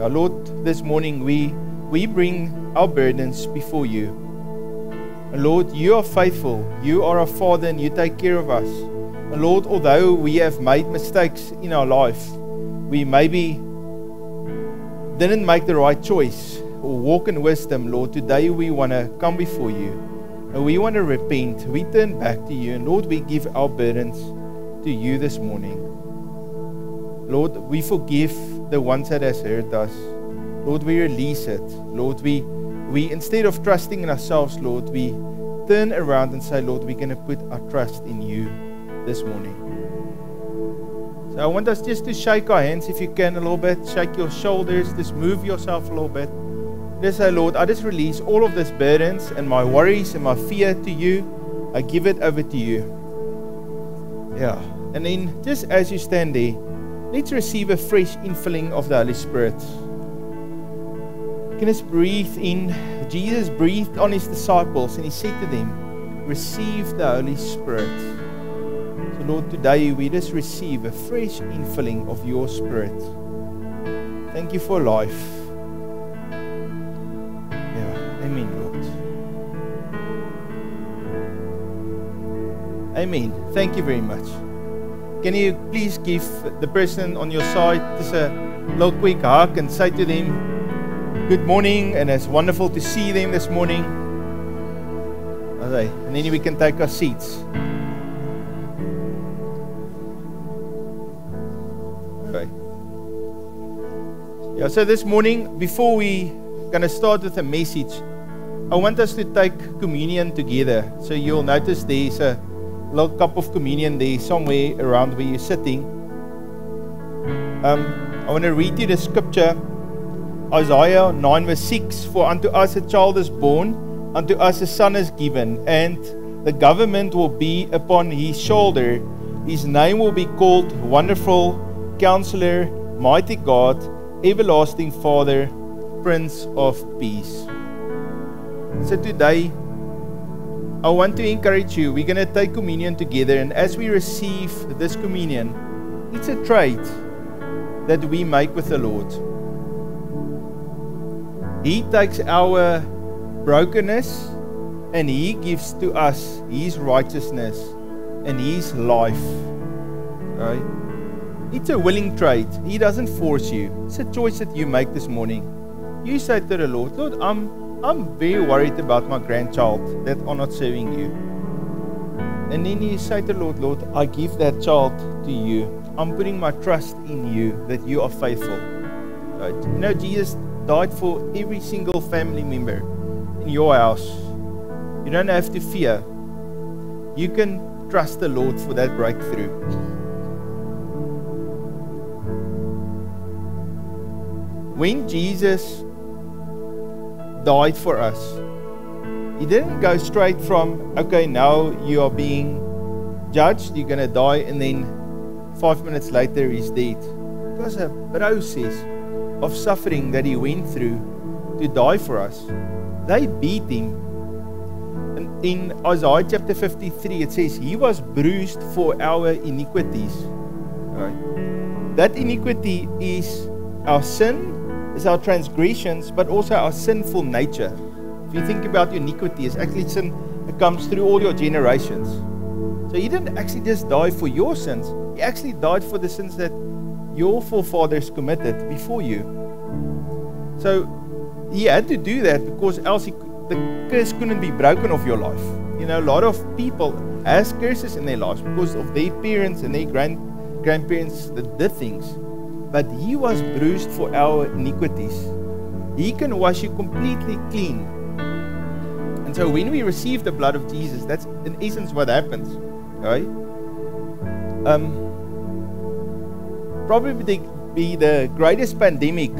Lord, this morning we bring our burdens before you. And Lord, you are faithful. You are our Father and you take care of us. And Lord, although we have made mistakes in our life, we maybe didn't make the right choice or walk in wisdom, Lord, today we want to come before you and we want to repent. We turn back to you, and Lord, we give our burdens to you this morning. Lord, we forgive the ones that has hurt us. Lord, we release it. Lord, we instead of trusting in ourselves, Lord, we turn around and say, Lord, we're going to put our trust in you this morning. So I want us just to shake our hands, if you can, a little bit. Shake your shoulders. Just move yourself a little bit. Just say, Lord, I just release all of these burdens and my worries and my fear to you. I give it over to you. Yeah. And then just as you stand there, let's receive a fresh infilling of the Holy Spirit. You can just breathe in. Jesus breathed on his disciples and he said to them, receive the Holy Spirit. So Lord, today we just receive a fresh infilling of your Spirit. Thank you for life. Yeah, amen, Lord. Amen. Thank you very much. Can you please give the person on your side just a little quick hug and say to them, good morning, and it's wonderful to see them this morning. Okay, and then we can take our seats. Okay. Yeah, so this morning, before we going to start with a message, I want us to take communion together. So you'll notice there's a little cup of communion there somewhere around where you're sitting. I want to read you the scripture, Isaiah 9 verse 6. For unto us a child is born, unto us a son is given, and the government will be upon his shoulder. His name will be called Wonderful, Counselor, Mighty God, Everlasting Father, Prince of Peace. So today, I want to encourage you. We're going to take communion together, and as we receive this communion, it's a trade that we make with the Lord. He takes our brokenness and He gives to us His righteousness and His life. Right? It's a willing trade. He doesn't force you. It's a choice that you make this morning. You say to the Lord, Lord, I'm very worried about my grandchild that are not serving you. And then you say to the Lord, Lord, I give that child to you. I'm putting my trust in you that you are faithful. Right? You know, Jesus died for every single family member in your house. You don't have to fear. You can trust the Lord for that breakthrough. When Jesus died for us, He didn't go straight from, okay, now you are being judged, you're going to die, and then 5 minutes later He's dead. It was a process of suffering that He went through to die for us. They beat Him. And in Isaiah chapter 53, it says, He was bruised for our iniquities. Right? That iniquity is our sin, is our transgressions, but also our sinful nature. If you think about your iniquity, it's actually sin that comes through all your generations. So He didn't actually just die for your sins. He actually died for the sins that your forefathers committed before you. So He had to do that because else the curse couldn't be broken off your life. You know, a lot of people has curses in their lives because of their parents and their grandparents that did things. But He was bruised for our iniquities. He can wash you completely clean. And so when we receive the blood of Jesus, that's in essence what happens. Right? Probably the greatest pandemic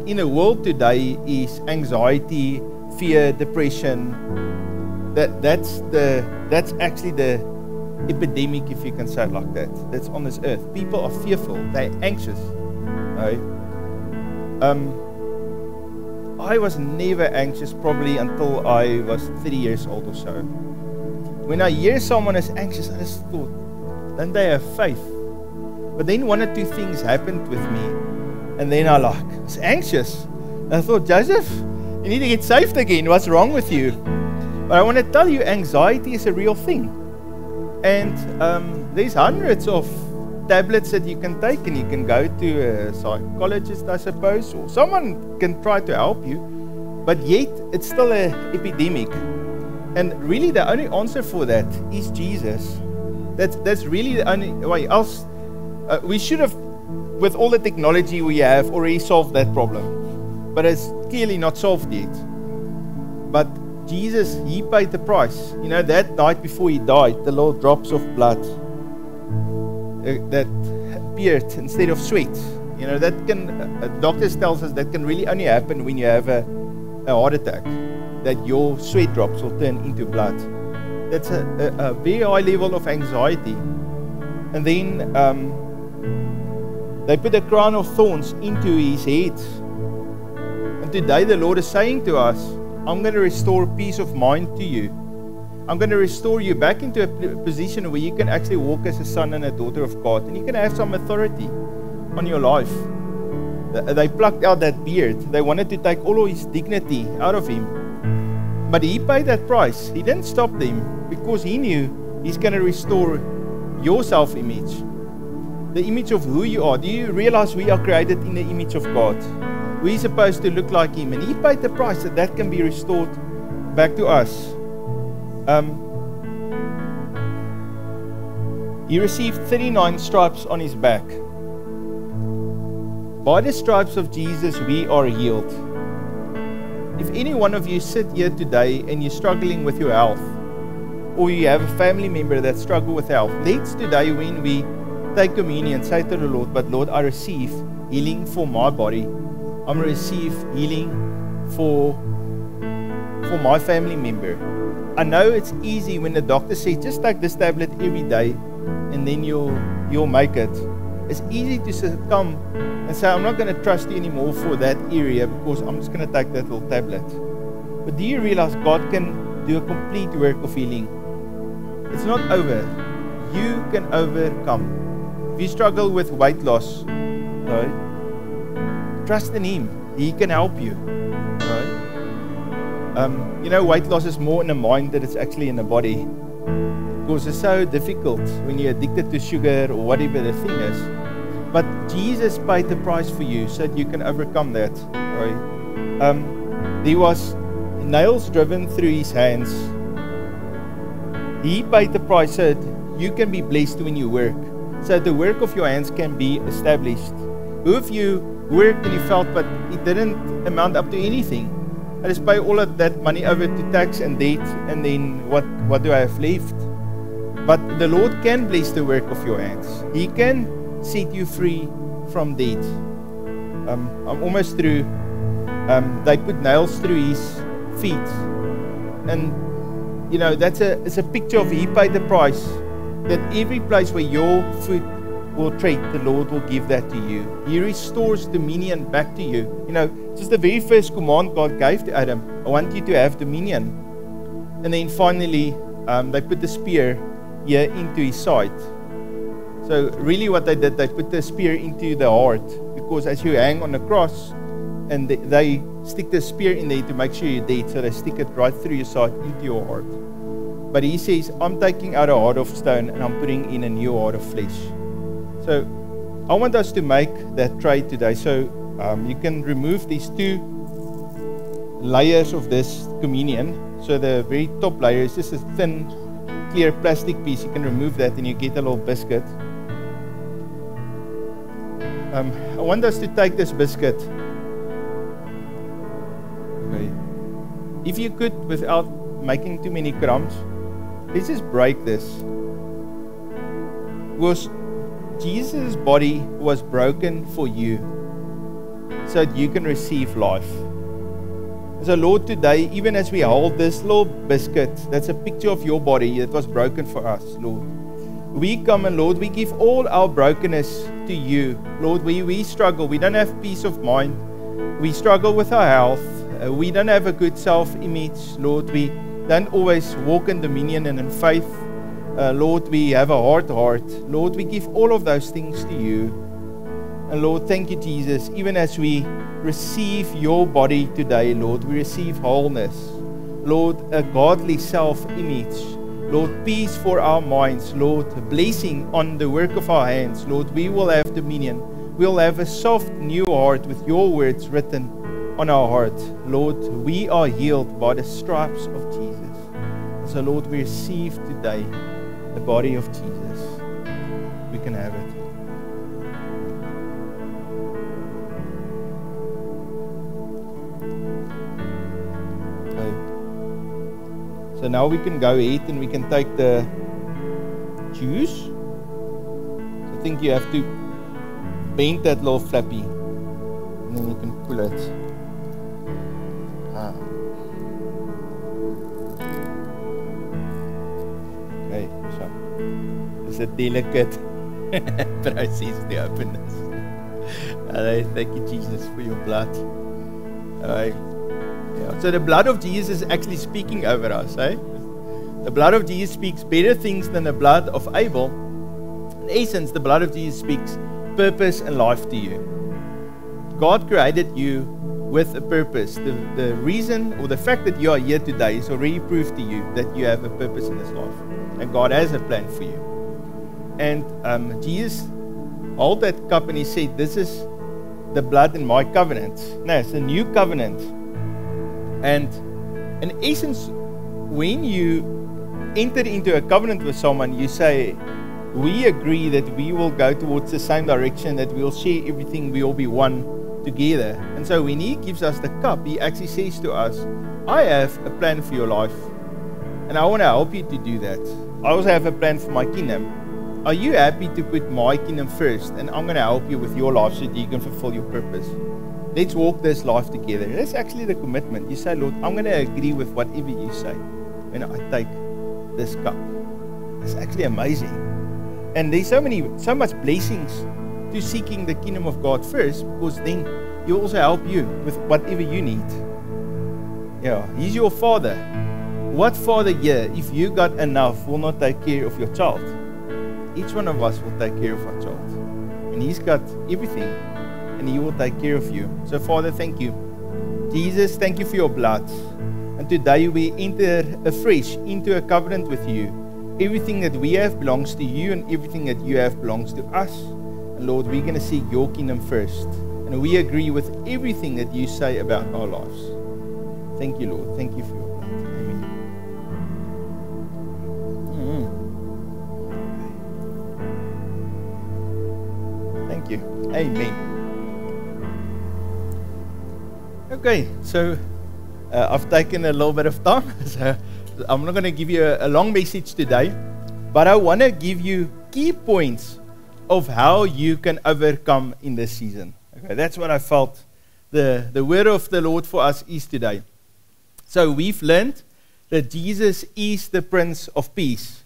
in the world today is anxiety, fear, depression. That's actually the epidemic, if you can say it like that, that's on this earth. People are fearful, they're anxious. Right? I was never anxious probably until I was 3 years old or so. When I hear someone is anxious, I just thought, don't they have faith? But then one or two things happened with me, and then I was anxious. And I thought, Joseph, you need to get saved again. What's wrong with you? But I want to tell you, anxiety is a real thing. And there's hundreds of tablets that you can take, and you can go to a psychologist, I suppose, or someone can try to help you. But yet, it's still an epidemic. And really, the only answer for that is Jesus. That's really the only way. Else, we should have, with all the technology we have, already solved that problem. But it's clearly not solved yet. But Jesus, He paid the price. You know, that night before He died, the little drops of blood that appeared instead of sweat. You know, that can, doctors tells us that can really only happen when you have a heart attack, that your sweat drops will turn into blood. That's a very high level of anxiety. And then they put a crown of thorns into His head. And today the Lord is saying to us, I'm going to restore peace of mind to you. I'm going to restore you back into a position where you can actually walk as a son and a daughter of God, and you can have some authority on your life. They plucked out that beard. They wanted to take all of his dignity out of him. But He paid that price. He didn't stop them because He knew He's going to restore your self-image, the image of who you are. Do you realize we are created in the image of God? We're supposed to look like Him, and He paid the price that can be restored back to us. He received 39 stripes on His back. By the stripes of Jesus, we are healed. If any one of you sit here today and you're struggling with your health, or you have a family member that struggles with health, let's today, when we take communion, say to the Lord, but Lord, I receive healing for my body. I'm going to receive healing for my family member. I know it's easy when the doctor says, just take this tablet every day and then you'll make it. It's easy to succumb and say, I'm not going to trust you anymore for that area because I'm just going to take that little tablet. But do you realize God can do a complete work of healing? It's not over. You can overcome. If you struggle with weight loss, right, trust in Him. He can help you. Right? You know, weight loss is more in the mind than it's actually in the body. Because it's so difficult when you're addicted to sugar or whatever the thing is. But Jesus paid the price for you so that you can overcome that. Right? There was nails driven through His hands. He paid the price so that you can be blessed when you work. So that the work of your hands can be established. Who of you worked and you felt but it didn't amount up to anything? I just pay all of that money over to tax and debt, and then what do I have left? But the Lord can bless the work of your hands. He can set you free from debt. I'm almost through. They put nails through His feet, and you know it's a picture of He paid the price. That every place where your foot will tread, the Lord will give that to you. He restores dominion back to you. You know, just the very first command God gave to Adam, I want you to have dominion. And then finally, they put the spear here into his side. So really what they did, they put the spear into the heart, because as you hang on the cross, and they stick the spear in there to make sure you're dead, so they stick it right through your side into your heart. But He says, I'm taking out a heart of stone and I'm putting in a new heart of flesh. So I want us to make that trade today. So you can remove these two layers of this communion. So the very top layer is just a thin, clear plastic piece. You can remove that and you get a little biscuit. I want us to take this biscuit. Okay. If you could, without making too many crumbs, let's just break this. Because Jesus' body was broken for you so that you can receive life. So Lord, today, even as we hold this little biscuit, that's a picture of your body that was broken for us, Lord. We come and Lord, we give all our brokenness to you. Lord, we struggle. We don't have peace of mind. We struggle with our health. We don't have a good self-image. Lord, we don't always walk in dominion and in faith. Lord, we have a hard heart. Lord, we give all of those things to you. And Lord, thank you, Jesus, even as we receive your body today, Lord, we receive wholeness. Lord, a godly self-image. Lord, peace for our minds. Lord, a blessing on the work of our hands. Lord, we will have dominion. We'll have a soft new heart with your words written on our heart. Lord, we are healed by the stripes of Jesus. And so, Lord, we receive today the body of Jesus. We can have it. So now we can go ahead and we can take the juice. I think you have to bend that little flappy and then you can pull it. Okay, so it's a delicate process to open this. Alright, thank you, Jesus, for your blood. Alright. Yeah. So the blood of Jesus is actually speaking over us. The blood of Jesus speaks better things than the blood of Abel. In essence, the blood of Jesus speaks purpose and life to you. God created you with a purpose. The reason or the fact that you are here today is already proof to you that you have a purpose in this life. And God has a plan for you. And Jesus held that cup and he said, this is the blood in my covenant. No, it's a new covenant. And in essence, when you enter into a covenant with someone, you say, we agree that we will go towards the same direction, that we'll share everything, we'll be one together. And so when he gives us the cup, he actually says to us, I have a plan for your life, and I want to help you to do that. I also have a plan for my kingdom. Are you happy to put my kingdom first, and I'm going to help you with your life so that you can fulfill your purpose? Let's walk this life together. That's actually the commitment. You say, Lord, I'm going to agree with whatever you say when I take this cup. It's actually amazing. And there's so much blessings to seeking the kingdom of God first, because then He'll also help you with whatever you need. Yeah, He's your Father. What father here, if you got enough, will not take care of your child? Each one of us will take care of our child. And He's got everything, and He will take care of you. So, Father, thank you. Jesus, thank you for your blood. And today we enter afresh into a covenant with you. Everything that we have belongs to you, and everything that you have belongs to us. And Lord, we're going to seek your kingdom first. And we agree with everything that you say about our lives. Thank you, Lord. Thank you for your blood. Amen. Thank you. Amen. Okay, so I've taken a little bit of time. So I'm not going to give you a long message today, but I want to give you key points of how you can overcome in this season. Okay, that's what I felt the word of the Lord for us is today. So we've learned that Jesus is the Prince of Peace,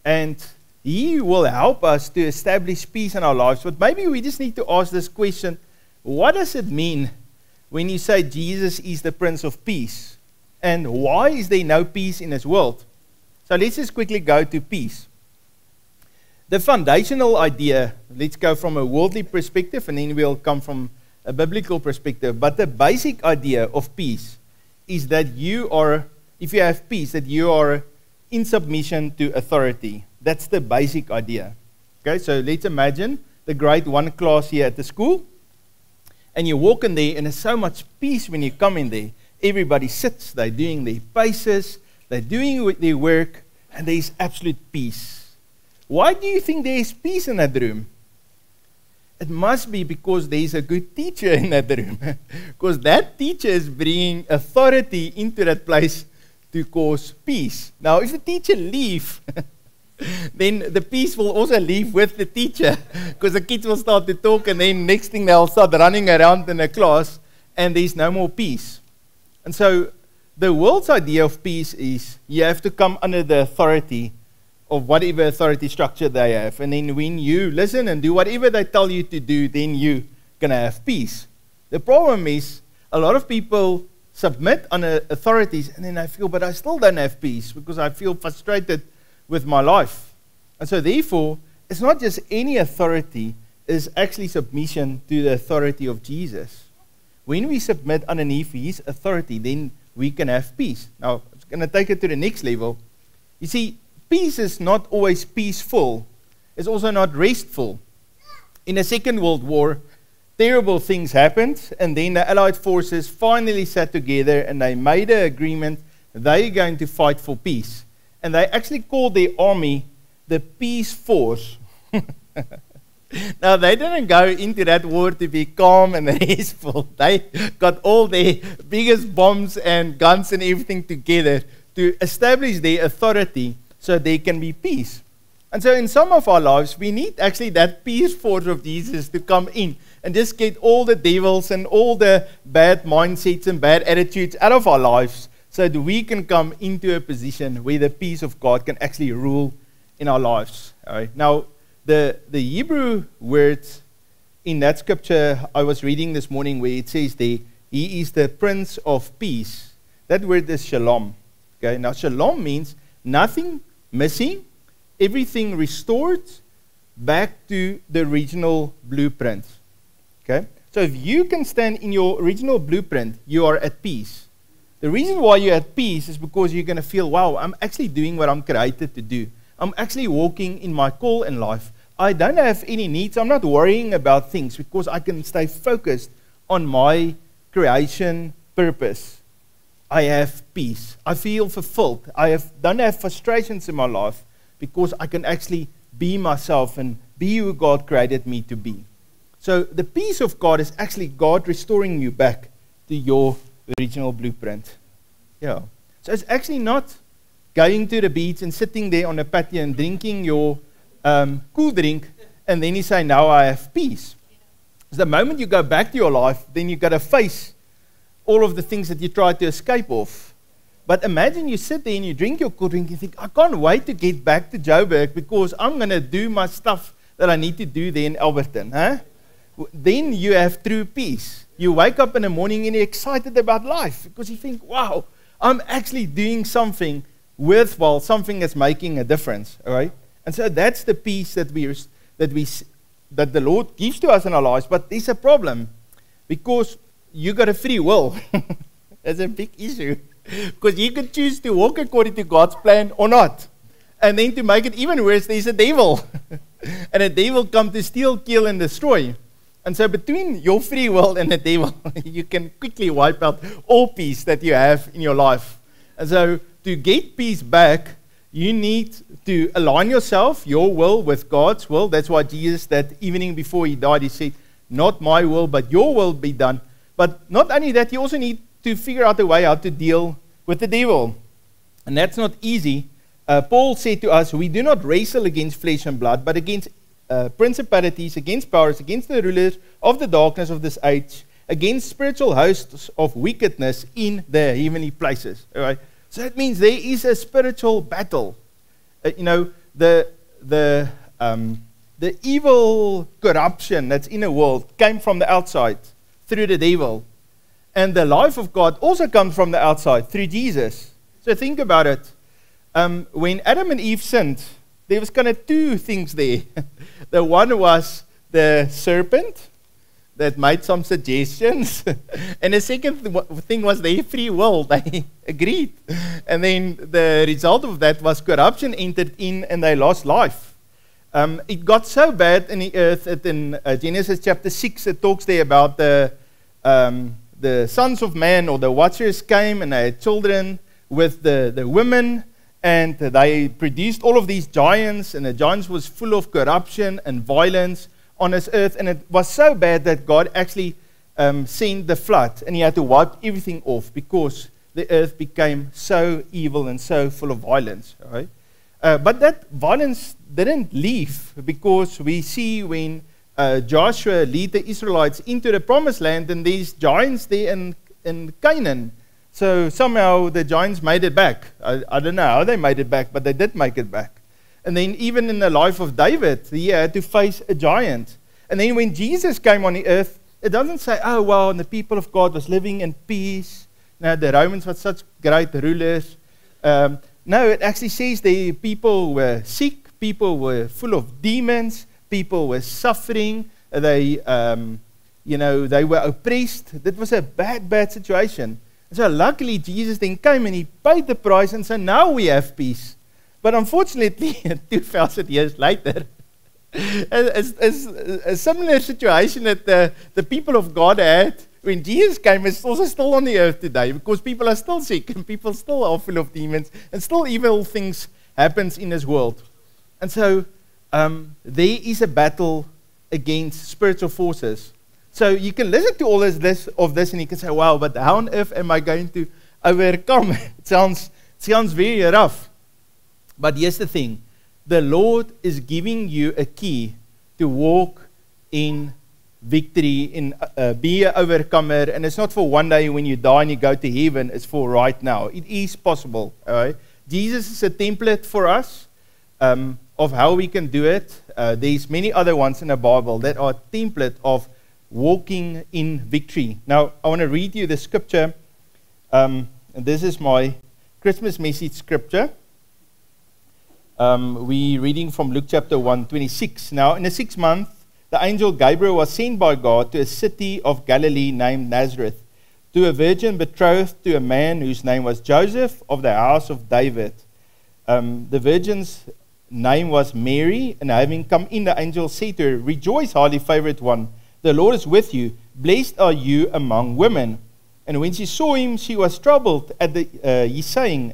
and He will help us to establish peace in our lives. But maybe we just need to ask this question: what does it mean when you say Jesus is the Prince of Peace? And why is there no peace in this world? So let's just quickly go to peace. The foundational idea, let's go from a worldly perspective, and then we'll come from a biblical perspective. But the basic idea of peace is that you are, if you have peace, that you are in submission to authority. That's the basic idea. Okay, so let's imagine the grade 1 class here at the school, and you walk in there, and there's so much peace when you come in there. Everybody sits, they're doing their paces, they're doing their work, and there's absolute peace. Why do you think there is peace in that room? It must be because there's a good teacher in that room. Because that teacher is bringing authority into that place to cause peace. Now, if the teacher leaves, then the peace will also leave with the teacher, because the kids will start to talk, and then next thing they'll start running around in the class, and there's no more peace. And so the world's idea of peace is you have to come under the authority of whatever authority structure they have. And then when you listen and do whatever they tell you to do, then you're going to have peace. The problem is a lot of people submit under authorities, and then I feel, but I still don't have peace because I feel frustrated with my life. And so therefore, it's not just any authority, is actually submission to the authority of Jesus. When we submit underneath his authority, then we can have peace. Now, I'm going to take it to the next level. You see, peace is not always peaceful. It's also not restful. In the Second World War, terrible things happened, and then the Allied forces finally sat together and they made an agreement they're going to fight for peace. And they actually called their army the Peace Force. Now, they didn't go into that war to be calm and restful. They got all their biggest bombs and guns and everything together to establish their authority so there can be peace. And so in some of our lives, we need actually that peace force of Jesus to come in and just get all the devils and all the bad mindsets and bad attitudes out of our lives so that we can come into a position where the peace of God can actually rule in our lives. All right. Now, the Hebrew word in that scripture I was reading this morning where it says there, he is the Prince of Peace. That word is shalom. Okay. Now, shalom means nothing missing, everything restored back to the original blueprint. Okay? So if you can stand in your original blueprint, you are at peace. The reason why you're at peace is because you're going to feel, wow, I'm actually doing what I'm created to do. I'm actually walking in my call in life. I don't have any needs. I'm not worrying about things because I can stay focused on my creation purpose. I have peace. I feel fulfilled. Don't have frustrations in my life because I can actually be myself and be who God created me to be. So the peace of God is actually God restoring you back to your original blueprint. Yeah. So it's actually not going to the beach and sitting there on the patio and drinking your cool drink, and then you say, now I have peace. So the moment you go back to your life, then you've got to face all of the things that you tried to escape of. But imagine you sit there and you drink your cool drink and you think, I can't wait to get back to Joburg because I'm going to do my stuff that I need to do there in Alberton. Huh? Then you have true peace. You wake up in the morning and you're excited about life because you think, wow, I'm actually doing something worthwhile, something that's making a difference. All right? And so that's the peace that the Lord gives to us in our lives. But there's a problem because you got a free will. That's a big issue. Because you can choose to walk according to God's plan or not. And then to make it even worse, there's a devil. And the devil comes to steal, kill, and destroy. And so between your free will and the devil, you can quickly wipe out all peace that you have in your life. And so to get peace back, you need to align yourself, your will, with God's will. That's why Jesus, that evening before he died, he said, not my will, but your will be done. But not only that, you also need to figure out a way how to deal with the devil. And that's not easy. Paul said to us, we do not wrestle against flesh and blood, but against principalities, against powers, against the rulers of the darkness of this age, against spiritual hosts of wickedness in the heavenly places. All right? So that means there is a spiritual battle. The evil corruption that's in the world came from the outside through the devil. And the life of God also comes from the outside through Jesus. So think about it. When Adam and Eve sinned, there was kind of two things there. The one was the serpent that made some suggestions. And the second thing was their free will. They agreed. And then the result of that was corruption entered in and they lost life. It got so bad in the earth that in Genesis chapter 6, it talks there about the sons of man or the watchers came and they had children with the women. And they produced all of these giants, and the giants was full of corruption and violence on this earth. And it was so bad that God actually sent the flood, and he had to wipe everything off because the earth became so evil and so full of violence. Right? But that violence didn't leave, because we see when Joshua led the Israelites into the promised land, and there's giants there in Canaan. So somehow the giants made it back. I don't know how they made it back, but they did make it back. And then even in the life of David, he had to face a giant. And then when Jesus came on the earth, it doesn't say, oh, well, and the people of God was living in peace. Now, the Romans were such great rulers. No, it actually says the people were sick, people were full of demons, people were suffering, they they were oppressed. That was a bad situation. And so luckily Jesus then came and he paid the price, and so now we have peace. But unfortunately, 2,000 years later, a similar situation that the people of God had when Jesus came is also still on the earth today, because people are still sick and people still are full of demons and still evil things happens in this world. And so there is a battle against spiritual forces. So you can listen to all of this and you can say, wow, but how on earth am I going to overcome? It sounds very rough. But here's the thing. The Lord is giving you a key to walk in victory, in be an overcomer. And it's not for one day when you die and you go to heaven. It's for right now. It is possible. All right? Jesus is a template for us of how we can do it. There's many other ones in the Bible that are a template of walking in victory. Now, I want to read you the scripture. And this is my Christmas message scripture. We're reading from Luke chapter 1:26. Now, in the 6th month, the angel Gabriel was sent by God to a city of Galilee named Nazareth, to a virgin betrothed to a man whose name was Joseph of the house of David. The virgin's name was Mary, and having come in, the angel said to her, "Rejoice, highly favored one, the Lord is with you. Blessed are you among women." And when she saw him, she was troubled at his saying,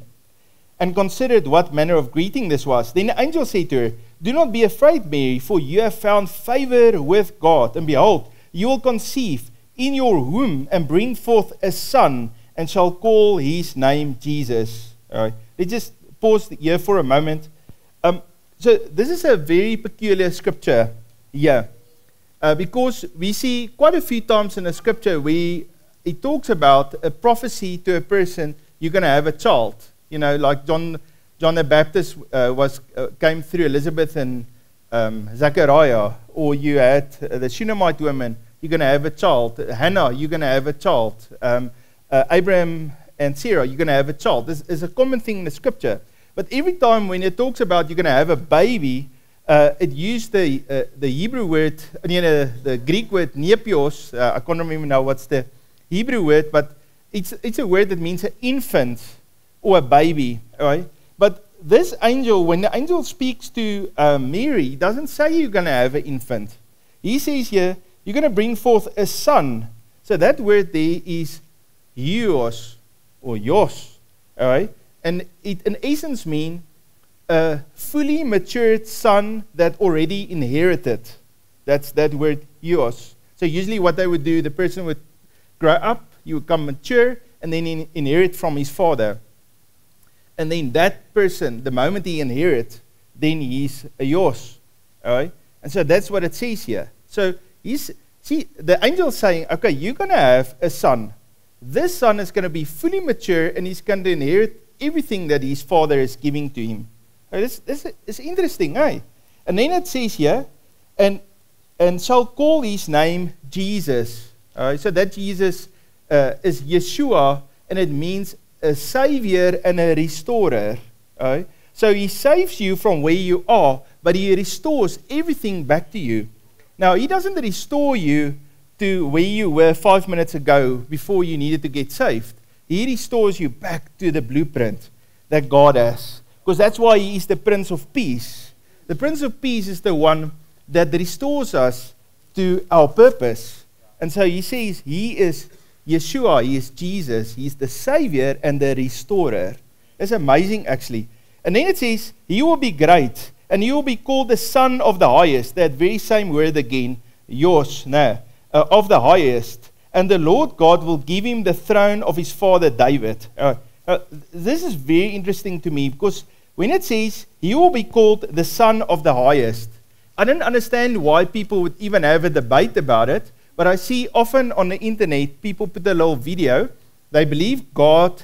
and considered what manner of greeting this was. Then the angel said to her, "Do not be afraid, Mary, for you have found favor with God. And behold, you will conceive in your womb and bring forth a son, and shall call his name Jesus." All right. Let's just pause here for a moment. So this is a very peculiar scripture here, because we see quite a few times in the scripture where it talks about a prophecy to a person, you're going to have a child. You know, like John the Baptist came through Elizabeth and Zechariah, or you had the Shunammite woman, you're going to have a child. Hannah, you're going to have a child. Abraham and Sarah, you're going to have a child. This is a common thing in the scripture. But every time when it talks about you're going to have a baby, it used the Hebrew word, the Greek word nepios. I can't remember now what's the Hebrew word, but it's a word that means an infant or a baby. All right? But this angel, when the angel speaks to Mary, he doesn't say you're going to have an infant. He says here, you're going to bring forth a son. So that word there is huios or yos. All right? And it in essence means a fully matured son that already inherited. That's that word huios. So usually what they would do, the person would grow up, he would become mature, and then inherit from his father. And then that person, the moment he inherits, then he's a yos. All right? And so that's what it says here. So the angel's saying, okay, you're going to have a son. This son is going to be fully mature, and he's going to inherit everything that his father is giving to him. This is interesting, eh? And then it says here, and shall call his name Jesus. So that Jesus is Yeshua, and it means a savior and a restorer. So he saves you from where you are, but he restores everything back to you. Now, he doesn't restore you to where you were 5 minutes ago before you needed to get saved. He restores you back to the blueprint that God has. Because that's why he is the Prince of Peace. The Prince of Peace is the one that restores us to our purpose. And so he says he is Yeshua, he is Jesus, he is the Savior and the Restorer. That's amazing actually. And then it says, he will be great, and he will be called the Son of the Highest. That very same word again, Yos, of the Highest. And the Lord God will give him the throne of his father David. This is very interesting to me, because when it says he will be called the Son of the Highest, I don't understand why people would even have a debate about it, but I see often on the internet people put a little video. They believe God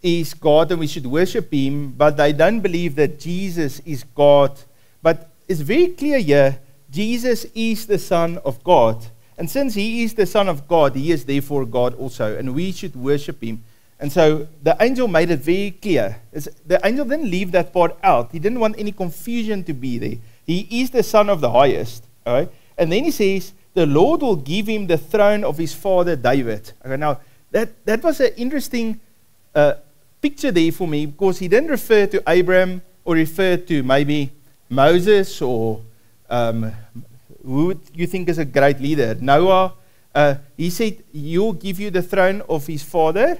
is God and we should worship him, but they don't believe that Jesus is God. But it's very clear here, Jesus is the Son of God. And since he is the Son of God, he is therefore God also, and we should worship him. And so the angel made it very clear. The angel didn't leave that part out. He didn't want any confusion to be there. He is the Son of the Highest. All right? And then he says, the Lord will give him the throne of his father David. Okay, now, that was an interesting picture there for me, because he didn't refer to Abraham or refer to maybe Moses or who would you think is a great leader? Noah. He said, you'll give you the throne of his father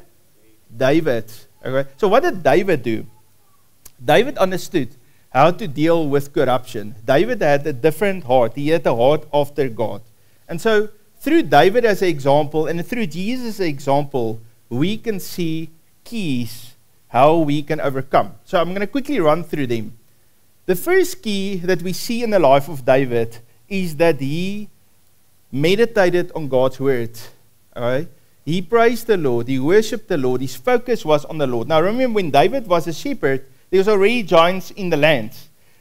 David. Okay. So what did David do? David understood how to deal with corruption. David had a different heart. He had a heart after God. And so through David as an example and through Jesus as an example, we can see keys how we can overcome. So I'm going to quickly run through them. The first key that we see in the life of David is that he meditated on God's word. All right? He praised the Lord. He worshipped the Lord. His focus was on the Lord. Now remember, when David was a shepherd, there was already giants in the land.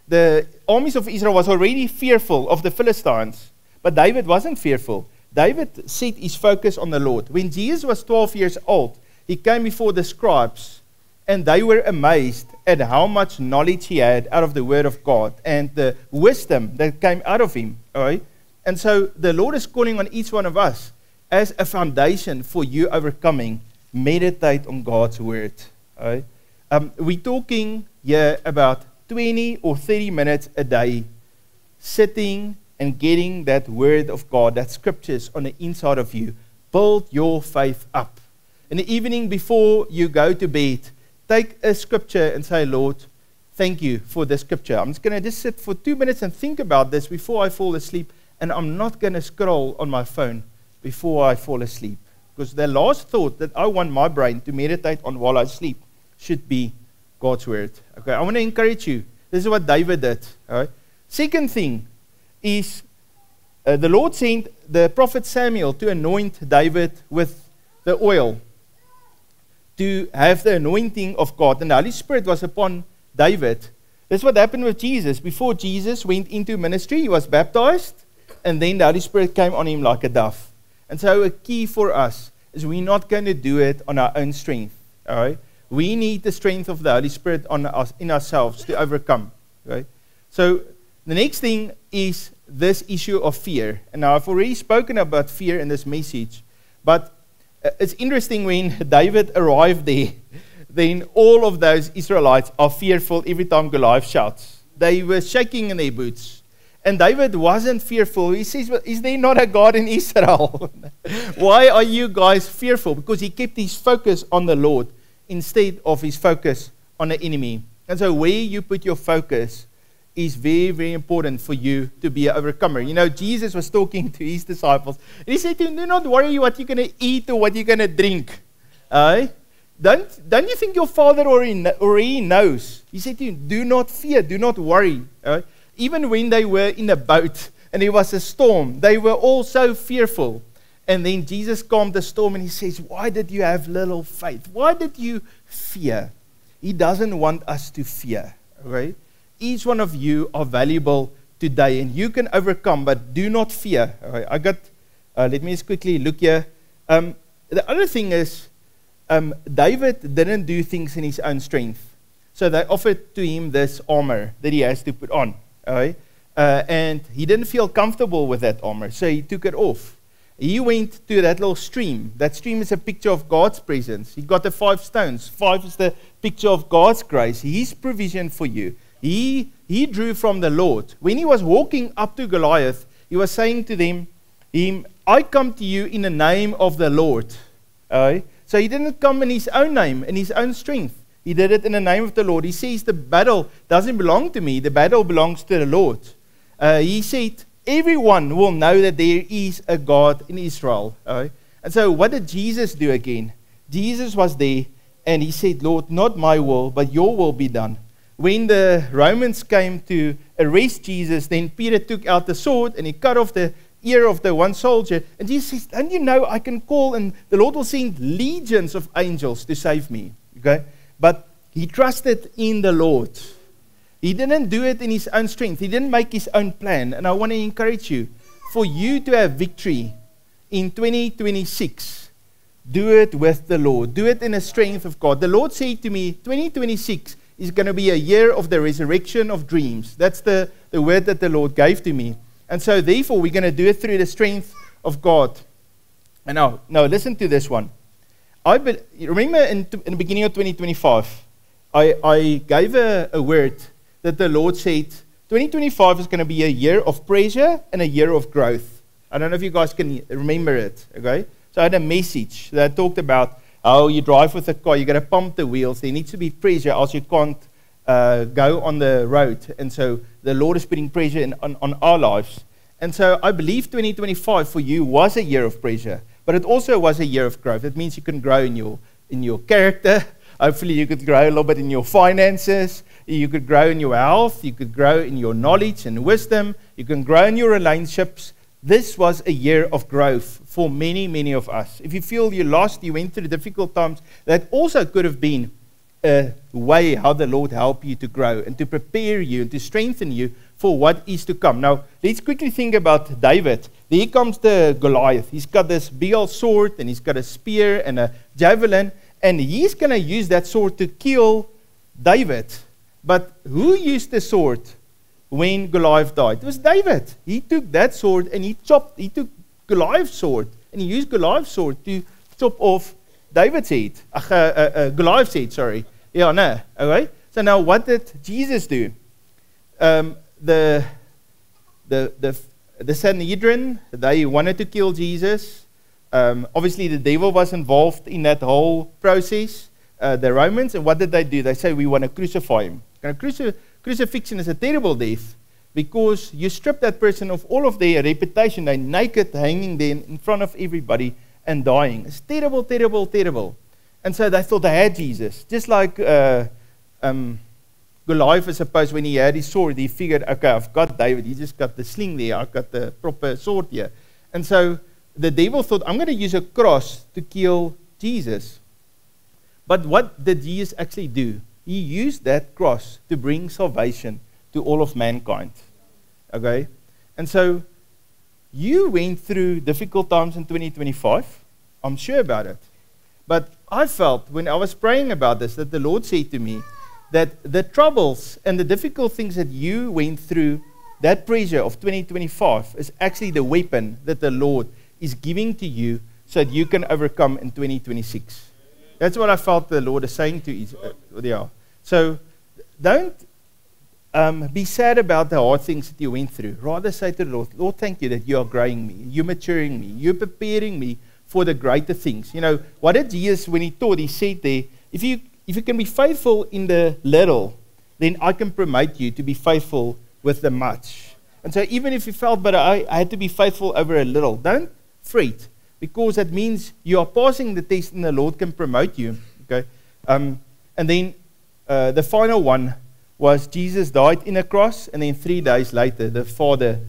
The armies of Israel was already fearful of the Philistines. But David wasn't fearful. David set his focus on the Lord. When Jesus was 12 years old, he came before the scribes, and they were amazed at how much knowledge he had out of the word of God and the wisdom that came out of him. All right? And so the Lord is calling on each one of us as a foundation for you overcoming. Meditate on God's word. All right? We're talking here about 20 or 30 minutes a day sitting and getting that word of God, that scriptures on the inside of you. Build your faith up. In the evening before you go to bed, take a scripture and say, Lord, thank you for this scripture. I'm just going to sit for 2 minutes and think about this before I fall asleep, and I'm not going to scroll on my phone before I fall asleep. Because the last thought that I want my brain to meditate on while I sleep should be God's word. Okay, I want to encourage you. This is what David did. All right? Second thing is the Lord sent the prophet Samuel to anoint David with the oil, to have the anointing of God. And the Holy Spirit was upon David. This is what happened with Jesus. Before Jesus went into ministry, he was baptized, and then the Holy Spirit came on him like a dove. And so a key for us is we're not going to do it on our own strength. All right? We need the strength of the Holy Spirit on us, in ourselves to overcome. Right? So the next thing is this issue of fear. And now I've already spoken about fear in this message, but it's interesting when David arrived there, then all of those Israelites are fearful every time Goliath shouts. They were shaking in their boots. And David wasn't fearful. He says, is there not a God in Israel? Why are you guys fearful? Because he kept his focus on the Lord instead of his focus on the enemy. And so where you put your focus is very, very important for you to be an overcomer. You know, Jesus was talking to his disciples. And he said to them, do not worry what you're going to eat or what you're going to drink. Don't you think your Father already knows? He said to him, do not fear, do not worry. Even when they were in a boat and there was a storm, they were all so fearful. And then Jesus calmed the storm and he says, why did you have little faith? Why did you fear? He doesn't want us to fear. Right? Each one of you are valuable today, and you can overcome, but do not fear. All right, let me just quickly look here. The other thing is, David didn't do things in his own strength. So they offered to him this armor that he has to put on. All right? And he didn't feel comfortable with that armor, so he took it off. He went to that little stream. That stream is a picture of God's presence. He got the 5 stones. 5 is the picture of God's grace, his provision for you. He drew from the Lord. When he was walking up to Goliath, he was saying to them, I come to you in the name of the Lord. So he didn't come in his own name, in his own strength. He did it in the name of the Lord. He says the battle doesn't belong to me. The battle belongs to the Lord. He said, everyone will know that there is a God in Israel. And so what did Jesus do again? Jesus was there and he said, Lord, not my will, but your will be done. When the Romans came to arrest Jesus, then Peter took out the sword and he cut off the ear of the one soldier. And Jesus says, don't you know I can call and the Lord will send legions of angels to save me. Okay? But he trusted in the Lord. He didn't do it in his own strength. He didn't make his own plan. And I want to encourage you, for you to have victory in 2026, do it with the Lord. Do it in the strength of God. The Lord said to me, 2026 is going to be a year of the resurrection of dreams. That's the word that the Lord gave to me. And so therefore, we're going to do it through the strength of God. And now listen to this one. Remember in the beginning of 2025, I gave a word that the Lord said, 2025 is going to be a year of pressure and a year of growth. I don't know if you guys can remember it, okay? So I had a message that talked about how you drive with a car, you got to pump the wheels, there needs to be pressure, else you can't go on the road. And so the Lord is putting pressure on our lives. And so I believe 2025 for you was a year of pressure, but it also was a year of growth. It means you can grow in your character. Hopefully you could grow a little bit in your finances. You could grow in your health. You could grow in your knowledge and wisdom. You can grow in your relationships. This was a year of growth for many, many of us. If you feel you lost, you went through difficult times, that also could have been a way how the Lord helped you to grow and to prepare you and to strengthen you for what is to come. Now, let's quickly think about David. Here comes the Goliath. He's got this big old sword, and he's got a spear and a javelin, and he's going to use that sword to kill David. But who used the sword when Goliath died? It was David. He took that sword and he took Goliath's sword, and he used Goliath's sword to chop off David's head. Goliath's head, sorry. Yeah, no. Okay. So now what did Jesus do? The Sanhedrin, they wanted to kill Jesus. Obviously, the devil was involved in that whole process. The Romans, and what did they do? They say, we want to crucify him. Crucifixion is a terrible death because you strip that person of all of their reputation. They're naked, hanging there in front of everybody and dying. It's terrible, terrible, terrible. And so they thought they had Jesus. Just like Goliath, I suppose, when he had his sword, he figured, okay, I've got David. He just got the sling there. I've got the proper sword here. And so the devil thought, I'm going to use a cross to kill Jesus. But what did Jesus actually do? He used that cross to bring salvation to all of mankind. Okay? And so you went through difficult times in 2025. I'm sure about it. But I felt when I was praying about this that the Lord said to me that the troubles and the difficult things that you went through, that pressure of 2025 is actually the weapon that the Lord is giving to you so that you can overcome in 2026. That's what I felt the Lord is saying to you. So don't be sad about the hard things that you went through. Rather say to the Lord, Lord, thank you that you are growing me, you're maturing me, you're preparing me for the greater things. You know, what did Jesus, when he taught, he said there, if you can be faithful in the little, then I can promote you to be faithful with the much. And so even if you felt, but I had to be faithful over a little, don't fret, because that means you are passing the test and the Lord can promote you. Okay, and then the final one was Jesus died in a cross, and then 3 days later, the Father,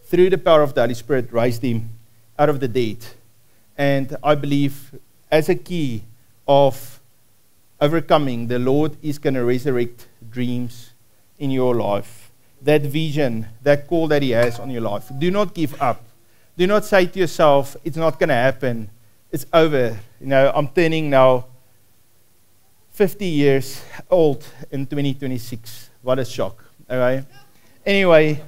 through the power of the Holy Spirit, raised him out of the dead. And I believe as a key of overcoming, the Lord is going to resurrect dreams in your life. That vision, that call that he has on your life. Do not give up. Do not say to yourself, it's not going to happen. It's over. You know, I'm turning now 50 years old in 2026. What a shock. All right. Anyway,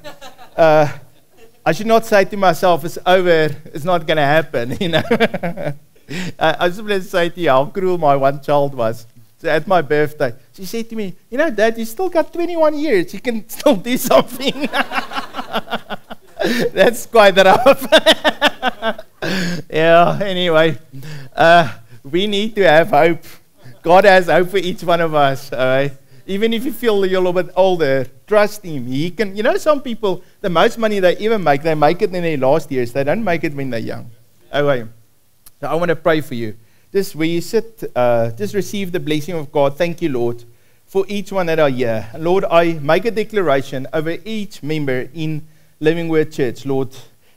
I should not say to myself, it's over. It's not going to happen. You know. I just want to say to you how cruel my one child was. So at my birthday, she said to me, you know, Dad, you still got 21 years. You can still do something. That's quite rough. Yeah, anyway, we need to have hope. God has hope for each one of us, all right? Even if you feel you're a little bit older, trust him. He can. You know, some people, the most money they ever make, they make it in their last years. They don't make it when they're young. Okay, so I want to pray for you. Just where you sit, just receive the blessing of God. Thank you, Lord, for each one that are here. Lord, I make a declaration over each member in Living Word Church, Lord,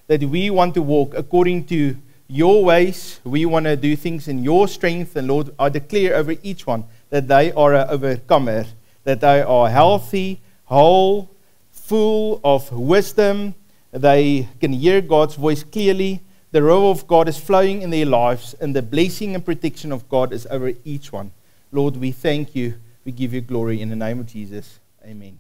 that we want to walk according to your ways. We want to do things in your strength. And Lord, I declare over each one that they are an overcomer, that they are healthy, whole, full of wisdom. They can hear God's voice clearly. The robe of God is flowing in their lives, and the blessing and protection of God is over each one. Lord, we thank you. We give you glory in the name of Jesus. Amen.